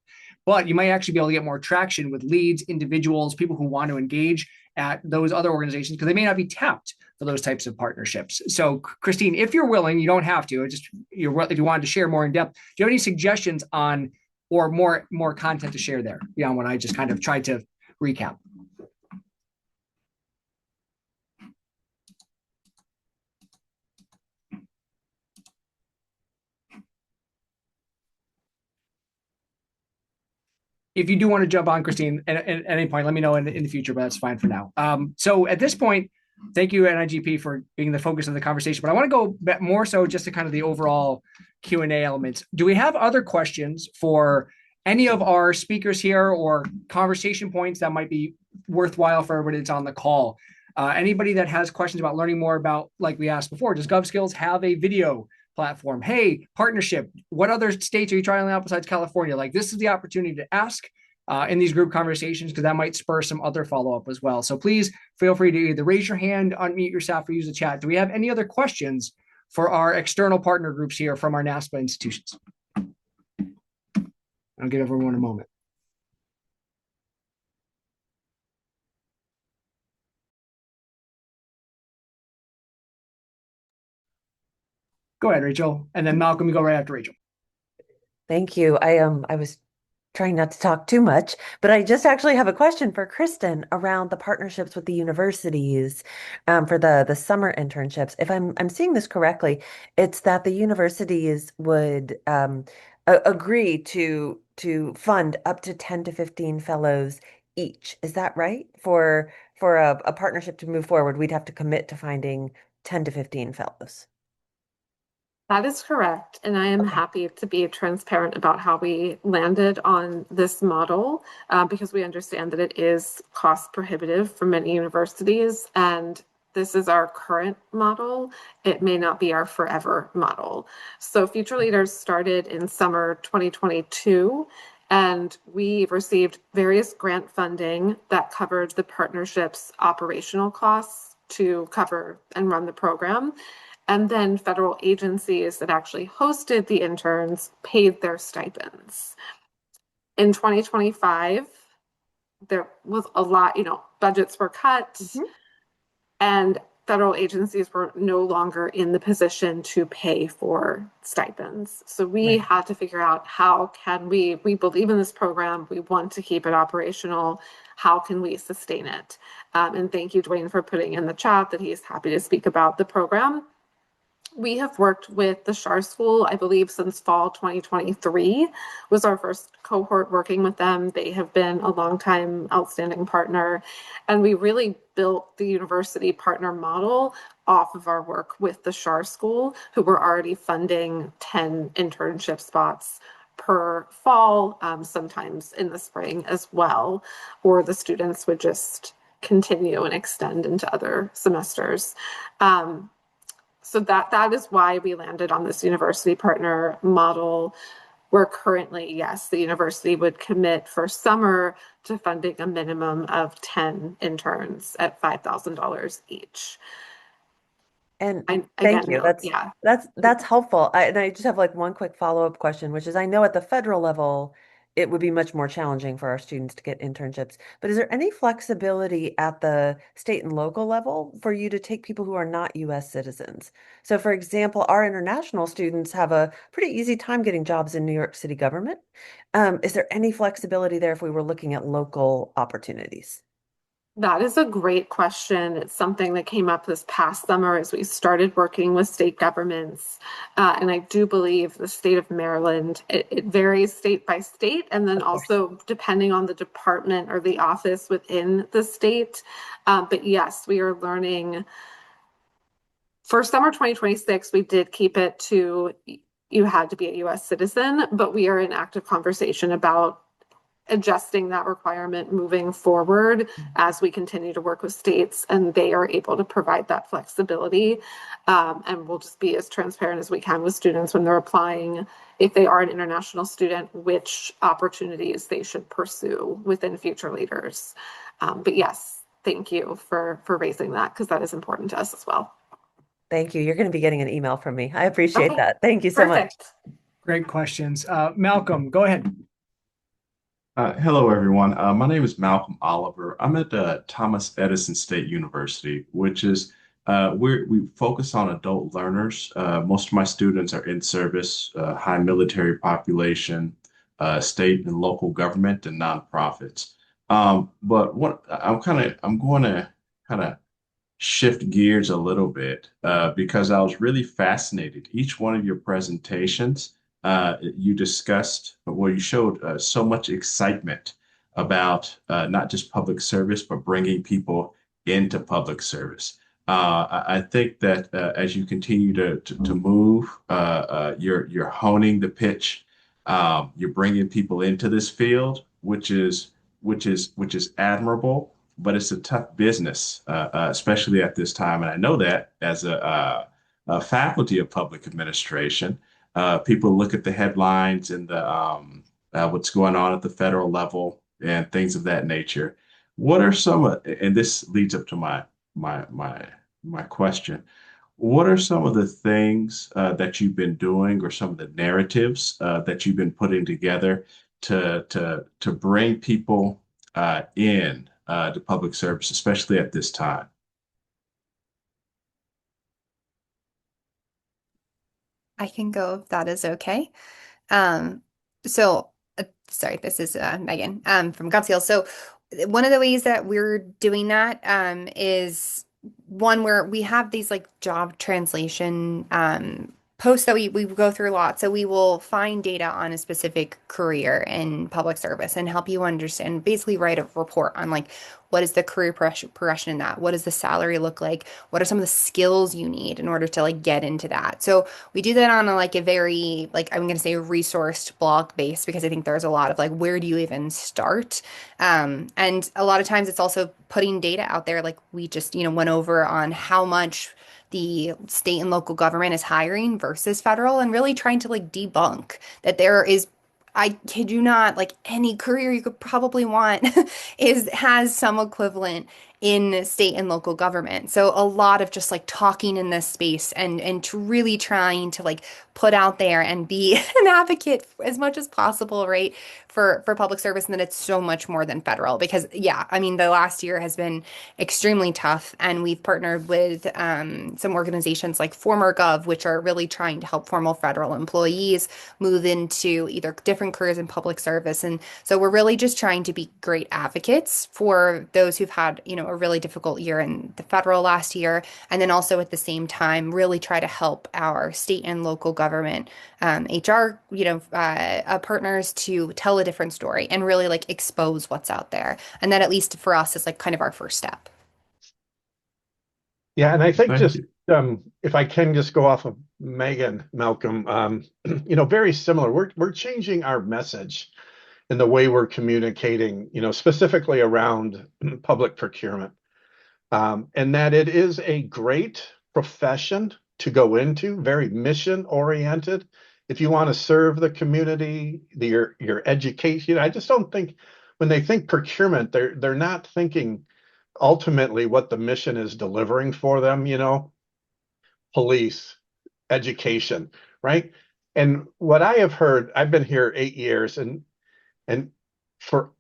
But you might actually be able to get more traction with leads, individuals, people who want to engage at those other organizations because they may not be tapped for those types of partnerships. So, Christine, if you're willing, you don't have to. If you wanted to share more in depth, do you have any suggestions on or more content to share there beyond what I just kind of tried to recap? If you do want to jump on, Christine, at any point, let me know in the future, but that's fine for now. So at this point, thank you, NIGP, for being the focus of the conversation. But I want to go back more so just to kind of the overall Q&A elements. Do we have other questions for any of our speakers here or conversation points that might be worthwhile for everybody that's on the call? Anybody that has questions about learning more about, like we asked before, does GovSkills have a video platform? Hey, partnership, what other states are you trying out besides California? Like, this is the opportunity to ask in these group conversations, because that might spur some other follow-up as well. So please feel free to either raise your hand, unmute yourself, or use the chat. Do we have any other questions for our external partner groups here from our NASPA institutions? I'll give everyone a moment. Go ahead, Rachel. And then Malcolm, you go right after Rachel. Thank you. I was trying not to talk too much, but I just actually have a question for Kristen around the partnerships with the universities for the summer internships. If I'm seeing this correctly, it's that the universities would agree to fund up to 10 to 15 fellows each. Is that right? For a partnership to move forward, we'd have to commit to finding 10 to 15 fellows. That is correct. And I am Okay. happy to be transparent about how we landed on this model because we understand that it is cost prohibitive for many universities. And this is our current model. It may not be our forever model. So Future Leaders started in summer 2022, and we received various grant funding that covered the partnership's operational costs to cover and run the program. And then federal agencies that actually hosted the interns paid their stipends. In 2025, there was a lot, budgets were cut Mhm. and federal agencies were no longer in the position to pay for stipends. So we Right. had to figure out how can we believe in this program, we want to keep it operational, how can we sustain it? And thank you, Dwayne, for putting in the chat that he's happy to speak about the program. We have worked with the Shar School, I believe, since fall 2023 was our first cohort working with them. They have been a longtime outstanding partner, and we really built the university partner model off of our work with the Shar School, who were already funding 10 internship spots per fall, sometimes in the spring as well, or the students would just continue and extend into other semesters. So that is why we landed on this university partner model, where currently, yes, the university would commit for summer to funding a minimum of 10 interns at $5,000 each. And I thank again you. note, yeah. That's helpful. And I just have like one quick follow-up question, which is I know at the federal level it would be much more challenging for our students to get internships. But is there any flexibility at the state and local level for you to take people who are not US citizens? So for example, our international students have a pretty easy time getting jobs in New York City government. Is there any flexibility there if we were looking at local opportunities? That is a great question. It's something that came up this past summer as we started working with state governments. And I do believe the state of Maryland, it varies state by state, and then Of course. also depending on the department or the office within the state. But yes, we are learning. For summer 2026, we did keep it to you had to be a US citizen, but we are in active conversation about adjusting that requirement moving forward as we continue to work with states and they are able to provide that flexibility. And we'll just be as transparent as we can with students when they're applying, if they are an international student, which opportunities they should pursue within Future Leaders. But yes, thank you for raising that because that is important to us as well. Thank you. You're going to be getting an email from me. I appreciate Okay, that. Thank you so much. perfect. Great questions. Malcolm, go ahead. Hello, everyone. My name is Malcolm Oliver. I'm at Thomas Edison State University, which is we focus on adult learners. Most of my students are in service, high military population, state and local government, and nonprofits. But what I'm going to kind of shift gears a little bit because I was really fascinated. Each one of your presentations, you discussed, well, you showed so much excitement about not just public service, but bringing people into public service. I think that as you continue to move, you're honing the pitch. You're bringing people into this field, which is admirable, but it's a tough business, especially at this time. And I know that as a faculty of public administration, people look at the headlines and the what's going on at the federal level and things of that nature. What are some, and this leads up to my my my question. What are some of the things that you've been doing, or some of the narratives that you've been putting together to bring people in to public service, especially at this time? I can go if that is okay. Um, So, sorry, this is Megan from GovSkills. So, one of the ways that we're doing that is one where we have these like job translation posts that we go through a lot. So, we will find data on a specific career in public service and help you understand, basically write a report on like what is the career progression in that? What does the salary look like? What are some of the skills you need in order to like get into that? So, we do that on a, like a very like I'm going to say resourced blog base because I think there's a lot of like where do you even start? And a lot of times it's also putting data out there like we just went over on how much the state and local government is hiring versus federal and really trying to like debunk that there is I kid you not, like any career you could probably want has some equivalent in state and local government. So a lot of just like talking in this space and to really trying to like put out there and be an advocate as much as possible, right? For public service, and that it's so much more than federal. Because yeah, I mean the last year has been extremely tough, and we've partnered with some organizations like Former Gov, which are really trying to help former federal employees move into either different careers in public service. And so we're really just trying to be great advocates for those who've had, a really difficult year in the federal last year. And then also at the same time, really try to help our state and local government, HR, partners to tell a different story and really like expose what's out there. And that at least for us is like kind of our first step. Yeah, and I think Thank just you. if I can just go off of Megan, Malcolm, very similar. We're changing our message in the way we're communicating, specifically around public procurement, and that it is a great profession to go into, very mission oriented. If you want to serve the community, your education, I just don't think when they think procurement, they're not thinking ultimately what the mission is delivering for them, police, education, right? And what I have heard, I've been here 8 years, and for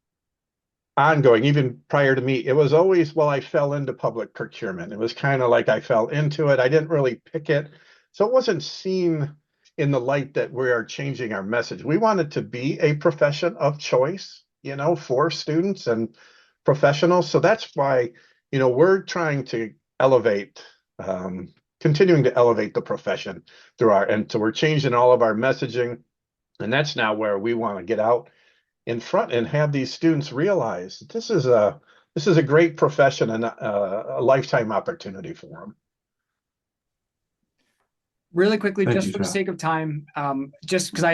ongoing, even prior to me, it was always, well, I fell into public procurement. It was kind of like I fell into it. I didn't really pick it. So it wasn't seen in the light that we are changing our message. We want it to be a profession of choice, for students and professionals. So that's why, we're trying to elevate, continuing to elevate the profession and so we're changing all of our messaging. And that's now where we want to get out in front and have these students realize this is a great profession and a lifetime opportunity for them. Really quickly, Thank just you, for the John. sake of time, just because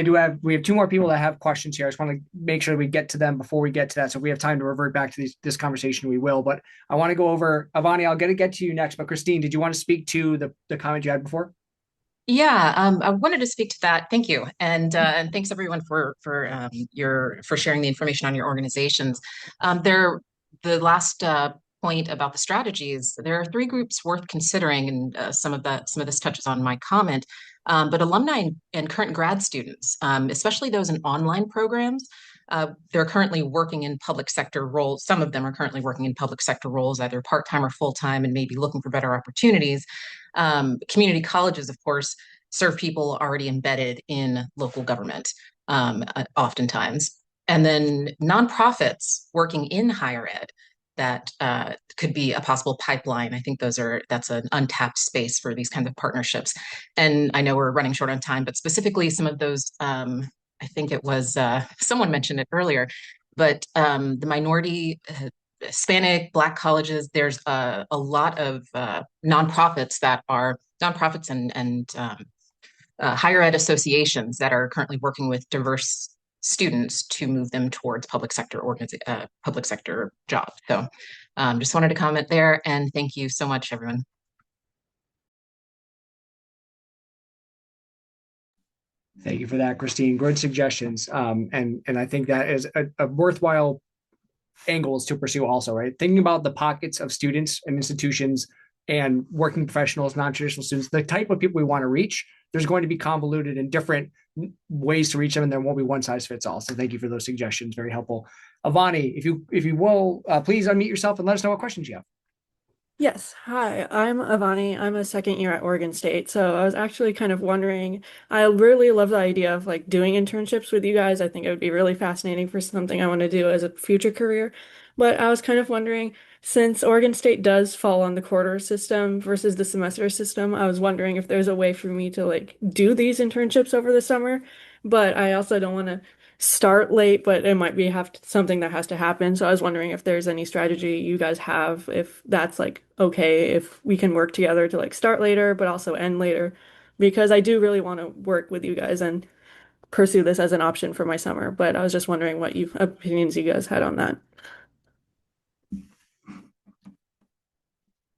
we have two more people that have questions here. I just want to make sure we get to them before we get to that. So if we have time to revert back to this conversation, we will. But I want to go over Avani. I'll get to you next. But Christine, did you want to speak to the comment you had before? Yeah, I wanted to speak to that. Thank you, and thanks everyone for sharing the information on your organizations. The last point about the strategies. There are three groups worth considering, and some of this touches on my comment. But alumni and current grad students, especially those in online programs, they're currently working in public sector roles. Some of them are currently working in public sector roles, either part-time or full-time, and maybe looking for better opportunities. Community colleges, of course, serve people already embedded in local government, oftentimes. And then nonprofits working in higher ed that could be a possible pipeline. I think that's an untapped space for these kinds of partnerships. And I know we're running short on time, but specifically some of those, I think it was someone mentioned it earlier, but the minority, Hispanic, Black colleges, there's a lot of nonprofits and higher ed associations that are currently working with diverse students to move them towards public sector jobs. So just wanted to comment there, and thank you so much, everyone. Thank you for that, Christine. Good suggestions. And I think that is a worthwhile angles to pursue also, right? Thinking about the pockets of students and institutions and working professionals, non-traditional students, the type of people we want to reach, there's going to be convoluted and different ways to reach them, and there won't be one size fits all. So thank you for those suggestions. Very helpful. Avani, if you will, please unmute yourself and let us know what questions you have. Yes, hi, I'm Avani. I'm a second year at Oregon State. So I was actually kind of wondering, I really love the idea of like doing internships with you guys. I think it would be really fascinating for something I want to do as a future career. But I was kind of wondering, since Oregon State does fall on the quarter system versus the semester system, I was wondering if there's a way for me to like do these internships over the summer. But I also don't want to start late, but it might be something that has to happen. So I was wondering if there's any strategy you guys have, if that's like okay, if we can work together to like start later, but also end later, because I do really want to work with you guys and pursue this as an option for my summer. But I was just wondering what opinions you guys had on that.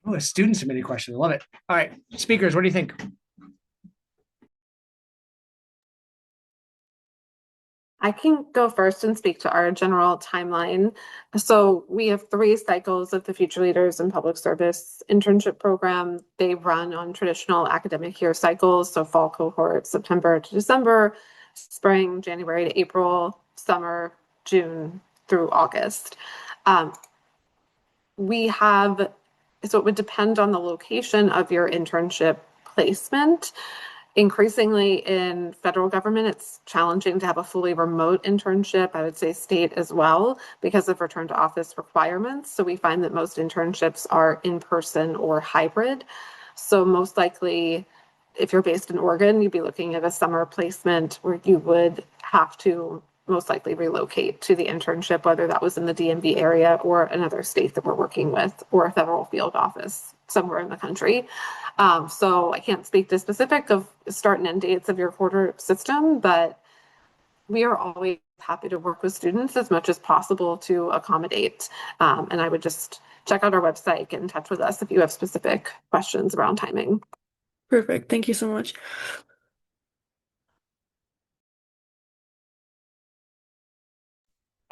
Oh, a student submitted question. I love it. All right, speakers, what do you think? I can go first and speak to our general timeline. So we have 3 cycles of the Future Leaders in Public Service internship program. They run on traditional academic year cycles, so fall cohort, September to December, spring, January to April, summer, June through August. So it would depend on the location of your internship placement. Increasingly in federal government, it's challenging to have a fully remote internship. I would say state as well, because of return to office requirements. So we find that most internships are in person or hybrid. So most likely, if you're based in Oregon, you'd be looking at a summer placement where you would have to most likely relocate to the internship, whether that was in the DMV area or another state that we're working with, or a federal field office somewhere in the country. So I can't speak to specific of start and end dates of your quarter system, but we are always happy to work with students as much as possible to accommodate. And I would just check out our website, get in touch with us if you have specific questions around timing. Perfect. Thank you so much.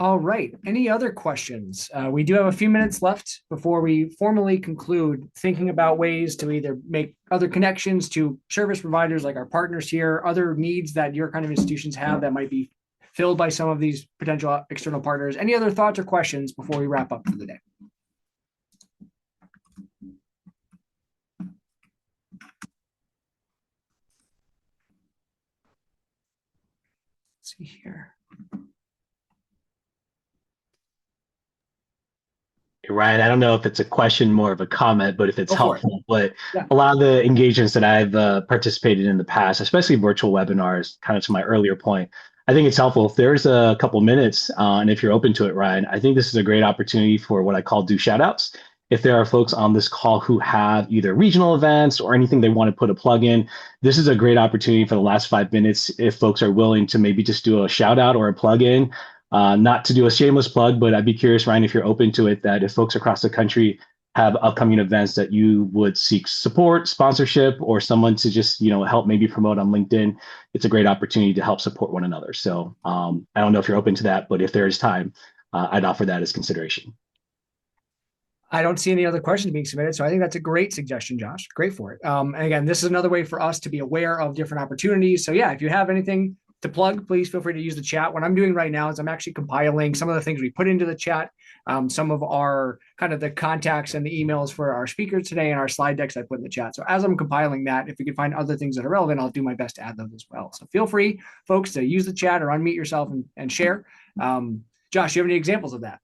All right. Any other questions? We do have a few minutes left before we formally conclude thinking about ways to either make other connections to service providers like our partners here, other needs that your kind of institutions have that might be filled by some of these potential external partners. Any other thoughts or questions before we wrap up for the day? Let's see here. Ryan, I don't know if it's a question, more of a comment, but if it's Go for it. helpful, but Yeah. a lot of the engagements that I've participated in the past, especially virtual webinars, kind of to my earlier point, I think it's helpful if there's a couple minutes, and if you're open to it, Ryan, I think this is a great opportunity for what I call do shout outs. If there are folks on this call who have either regional events or anything they want to put a plug in, this is a great opportunity for the last 5 minutes. If folks are willing to maybe just do a shout out or a plug in, not to do a shameless plug, but I'd be curious, Ryan, if you're open to it, that if folks across the country have upcoming events that you would seek support, sponsorship, or someone to just, help maybe promote on LinkedIn, it's a great opportunity to help support one another. So I don't know if you're open to that, but if there is time, I'd offer that as consideration. I don't see any other questions being submitted. So I think that's a great suggestion, Josh. Great for it. And again, this is another way for us to be aware of different opportunities. So yeah, if you have anything to plug, please feel free to use the chat. What I'm doing right now is I'm actually compiling some of the things we put into the chat, some of our kind of the contacts and the emails for our speakers today and our slide decks I put in the chat. So as I'm compiling that, if we can find other things that are relevant, I'll do my best to add those as well. So feel free, folks, to use the chat or unmute yourself and share. Josh, you have any examples of that?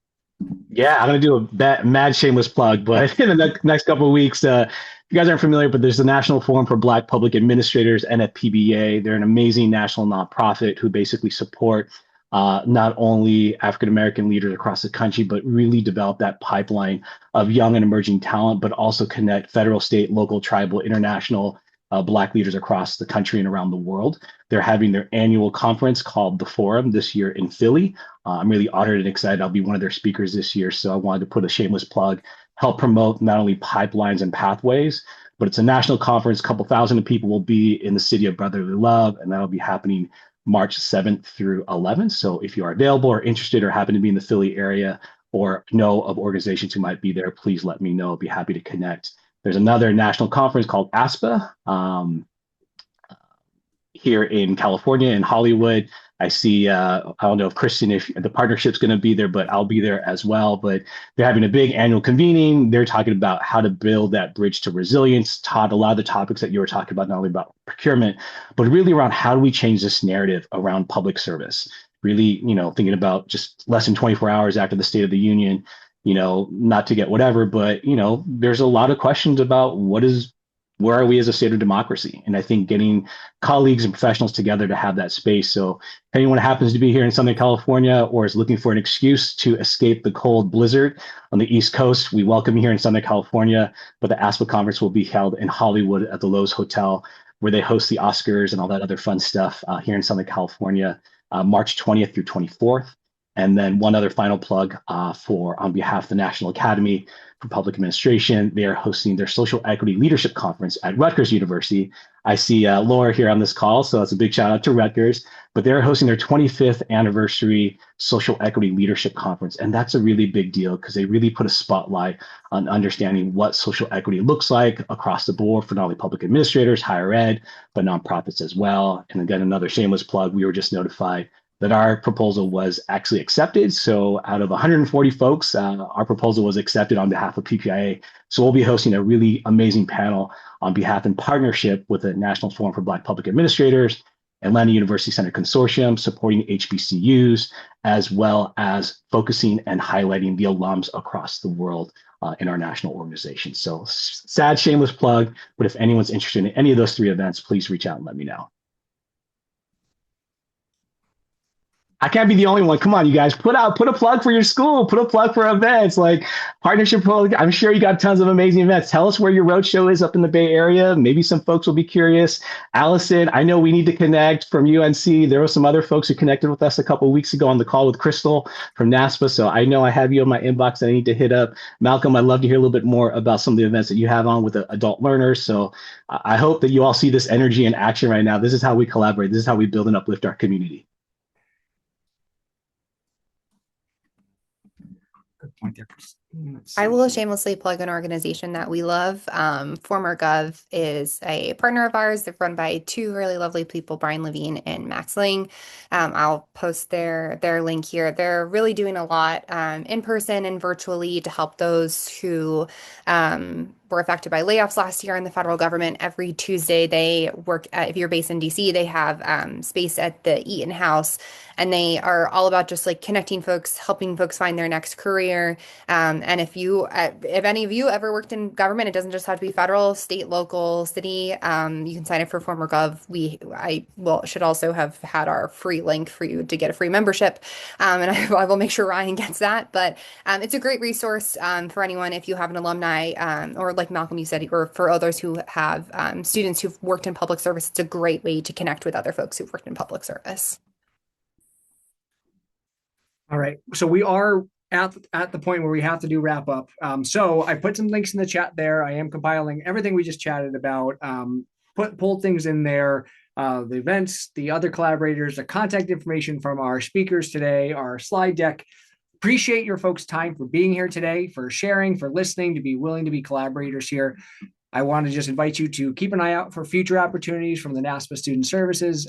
Yeah, I'm going to do a mad shameless plug, but in the next couple of weeks, if you guys aren't familiar, but there's the National Forum for Black Public Administrators, NFPBA. They're an amazing national nonprofit who basically support not only African-American leaders across the country, but really develop that pipeline of young and emerging talent, but also connect federal, state, local, tribal, international Black leaders across the country and around the world. They're having their annual conference called The Forum this year in Philly. I'm really honored and excited. I'll be one of their speakers this year. So I wanted to put a shameless plug, help promote not only pipelines and pathways, but it's a national conference. A couple thousand people will be in the city of brotherly love, and that'll be happening March 7th through 11th. So if you are available or interested or happen to be in the Philly area or know of organizations who might be there, please let me know. I'll be happy to connect. There's another national conference called ASPA. here in California, in Hollywood. I see, I don't know if Kristen, if the partnership's going to be there, but I'll be there as well. But they're having a big annual convening. They're talking about how to build that bridge to resilience. Todd, a lot of the topics that you were talking about, not only about procurement, but really around how do we change this narrative around public service? Really, thinking about just less than 24 hours after the State of the Union, not to get whatever, but, there's a lot of questions about where are we as a state of democracy? And I think getting colleagues and professionals together to have that space. So if anyone happens to be here in Southern California or is looking for an excuse to escape the cold blizzard on the East Coast, we welcome you here in Southern California. But the ASPA conference will be held in Hollywood at the Lowe's Hotel, where they host the Oscars and all that other fun stuff here in Southern California, March 20th through 24th. And then one other final plug on behalf of the National Academy for Public Administration. They are hosting their Social Equity Leadership Conference at Rutgers University. I see Laura here on this call, so that's a big shout out to Rutgers. But they're hosting their 25th anniversary Social Equity Leadership Conference. And that's a really big deal because they really put a spotlight on understanding what social equity looks like across the board for not only public administrators, higher ed, but nonprofits as well. And again, another shameless plug, we were just notified that our proposal was actually accepted. So out of 140 folks, our proposal was accepted on behalf of PPIA. So we'll be hosting a really amazing panel on behalf in partnership with the National Forum for Black Public Administrators, Atlanta University Center Consortium, supporting HBCUs, as well as focusing and highlighting the alums across the world in our national organization. So sad, shameless plug, but if anyone's interested in any of those three events, please reach out and let me know. I can't be the only one. Come on, you guys, put a plug for your school, put a plug for events like partnership. I'm sure you got tons of amazing events. Tell us where your roadshow is up in the Bay Area. Maybe some folks will be curious. Allison, I know we need to connect from UNC. There were some other folks who connected with us a couple of weeks ago on the call with Crystal from NASPA. So I know I have you in my inbox that I need to hit up. Malcolm, I'd love to hear a little bit more about some of the events that you have on with the adult learners. So I hope that you all see this energy in action right now. This is how we collaborate. This is how we build and uplift our community. Point there. I will shamelessly plug an organization that we love. Former Gov is a partner of ours. They're run by two really lovely people, Brian Levine and Max Ling. I'll post their link here. They're really doing a lot in person and virtually to help those who were affected by layoffs last year in the federal government. Every Tuesday, they work if you're based in DC, they have space at the Eaton House, and they are all about just like connecting folks, helping folks find their next career. And if any of you ever worked in government, it doesn't just have to be federal, state, local, city. You can sign up for Former Gov. I should also have had our free link for you to get a free membership. And I will make sure Ryan gets that. But it's a great resource for anyone if you have an alumni or like Malcolm, you said, or for others who have students who've worked in public service. It's a great way to connect with other folks who've worked in public service. All right. So we are at the point where we have to do wrap up. So I put some links in the chat there. I am compiling everything we just chatted about, pulled things in there, the events, the other collaborators, the contact information from our speakers today, our slide deck. Appreciate your folks' time for being here today, for sharing, for listening, to be willing to be collaborators here. I want to just invite you to keep an eye out for future opportunities from the NASPA Student Services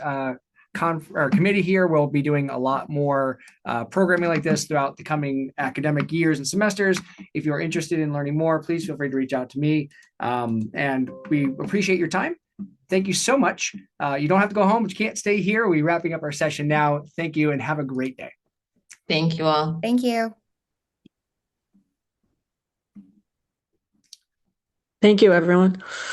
committee here. We'll be doing a lot more programming like this throughout the coming academic years and semesters. If you're interested in learning more, please feel free to reach out to me. And we appreciate your time. Thank you so much. You don't have to go home, but you can't stay here. We're wrapping up our session now. Thank you and have a great day. Thank you all. Thank you. Thank you, everyone.